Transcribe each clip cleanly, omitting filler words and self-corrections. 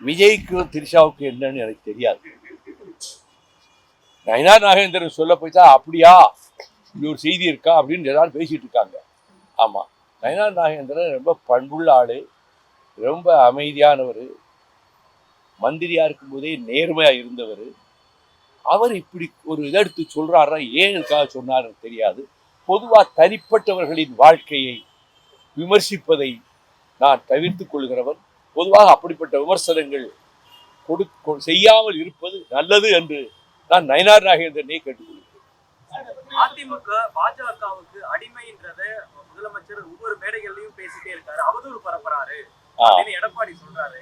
விஜய்க்கு திரிஷாவுக்கு என்னன்னு எனக்கு தெரியாது. நயினார் நாகேந்திரன் சொல்ல போய்த்தா அப்படியா இப்படி ஒரு செய்தி இருக்கா அப்படின்னு எல்லாரும் பேசிட்டு இருக்காங்க. ஆமா, நயினார் நாகேந்திரன் ரொம்ப பண்புள்ள ஆளு, ரொம்ப அமைதியானவர், மந்திரியா இருக்கும்போதே நேர்மையா இருந்தவர். அவர் இப்படி ஒரு இதை எடுத்து சொல்றாரா, ஏன் இதுக்காக சொன்னாருன்னு தெரியாது. பொதுவா தனிப்பட்டவர்களின் வாழ்க்கையை விமர்சிப்பதை நான் தவிர்த்துக் கொள்கிறவன். பொதுவாக அப்படிப்பட்ட விமர்சனங்கள் செய்யாமல் இருப்பது நல்லது என்று நான் நயினார் நாகேந்திரனை கேட்டுக்கொள்கிறேன். அதிமுக பாஜகவுக்கு அடிமைன்றத முதலமைச்சர் ஒவ்வொரு மேடைகள்லயும் பேசிட்டே இருக்காரு, அவதூறு பரப்புறாரு அப்படின்னு எடப்பாடி சொல்றாரு.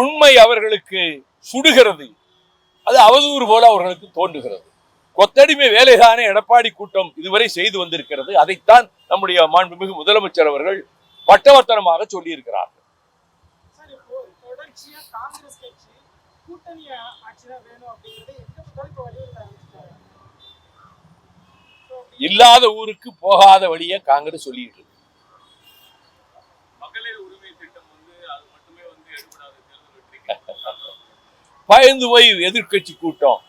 உண்மை அவர்களுக்கு சுடுகிறது, அது அவதூறு போல அவர்களுக்கு தோன்றுகிறது. கொத்தடிமை வேலைதானே எடப்பாடி கூட்டம் இதுவரை செய்து வந்திருக்கிறது. அதைத்தான் நம்முடைய மாண்புமிகு முதலமைச்சர் அவர்கள் பட்டவர்த்தனமாக சொல்லி இருக்கிறார்கள். இல்லாத ஊருக்கு போகாத வழியை காங்கிரஸ் சொல்லிட்டு இருக்கு. பயந்து போய் எதிர்கட்சி கூட்டம்,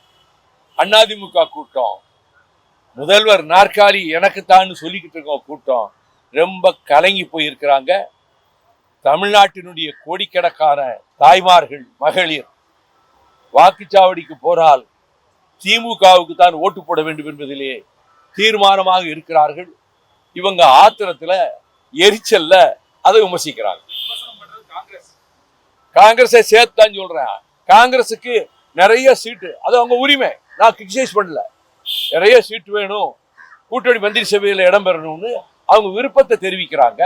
அதிமுக கூட்டம், முதல்வர் நாற்காலி எனக்குத்தான் சொல்லிக்கிட்டு இருக்க கூட்டம் ரொம்ப கலங்கி போயிருக்கிறாங்க. தமிழ்நாட்டினுடைய கோடிக்கணக்கான தாய்மார்கள், மகளிர் வாக்குச்சாவடிக்கு போனால் திமுகவுக்கு தான் ஓட்டு போட வேண்டும் என்பதிலே தீர்மானமாக இருக்கிறார்கள். இவங்க ஆத்திரத்துல, எரிச்சல்ல அதை விமர்சிக்கிறாங்க. காங்கிரஸை சேர்த்தான் சொல்றேன். காங்கிரஸுக்கு நிறைய சீட்டு, அது அவங்க உரிமை, நான் கிரிட்டிசைஸ் பண்ணல. நிறைய சீட்டு வேணும், கூட்டணி மந்திரி சபையில் இடம் பெறணும்னு அவங்க விருப்பத்தை தெரிவிக்கிறாங்க.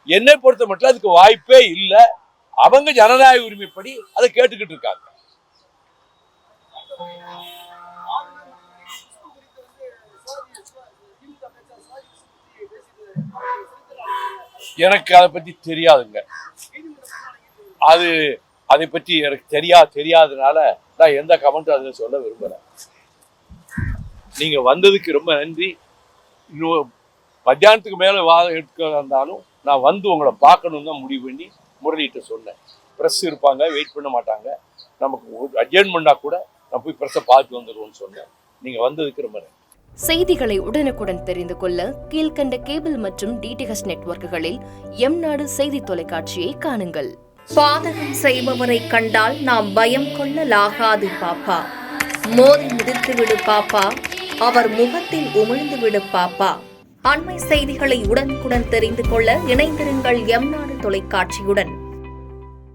என்னை பொறுத்த மட்டும் அதுக்கு வாய்ப்பே இல்லை. அவங்க ஜனநாயக உரிமைப்படி அதை கேட்டுக்கிட்டு இருக்காங்க. எனக்கு அதை பத்தி தெரியாதுங்க. அதை பற்றி எனக்கு தெரியாதனால நான் எந்த கமெண்ட்டும் அதில் சொல்ல விரும்புகிறேன். நீங்க வந்ததுக்கு ரொம்ப நன்றி. இன்னும் மத்தியானத்துக்கு மேலே வாதம் எடுக்க இருந்தாலும் நான் வந்து உங்களை பார்க்கணும் தான் முடிவு பண்ணி முரளிகிட்ட சொன்னேன். ப்ரெஸ் இருப்பாங்க, வெயிட் பண்ண மாட்டாங்க, நமக்கு அட்ஜென்ட் பண்ணா கூட நான் போய் ப்ரெஸ்ஸை பார்த்து வந்துடுவோன்னு சொன்னேன். நீங்கள் வந்ததுக்கு ரொம்ப நன்றி. செய்திகளை உடனுக்குடன் தெரிந்து கொள்ள கீழ்கண்ட கேபிள் மற்றும் டிடிஹெச் நெட்வொர்க்குகளில் எம்நாடு செய்தி தொலைக்காட்சியை காணுங்கள். பாதகம் செய்பவரை கண்டால் நாம் பயம் கொள்ளலாகாது பாப்பா. மோதி மிதித்து விடு பாப்பா, அவர் முகத்தில் உமிழ்ந்து விடு பாப்பா. அண்மை செய்திகளை உடனுக்குடன் தெரிந்து கொள்ள இணைந்திருங்கள் எம்நாடு தொலைக்காட்சியுடன்.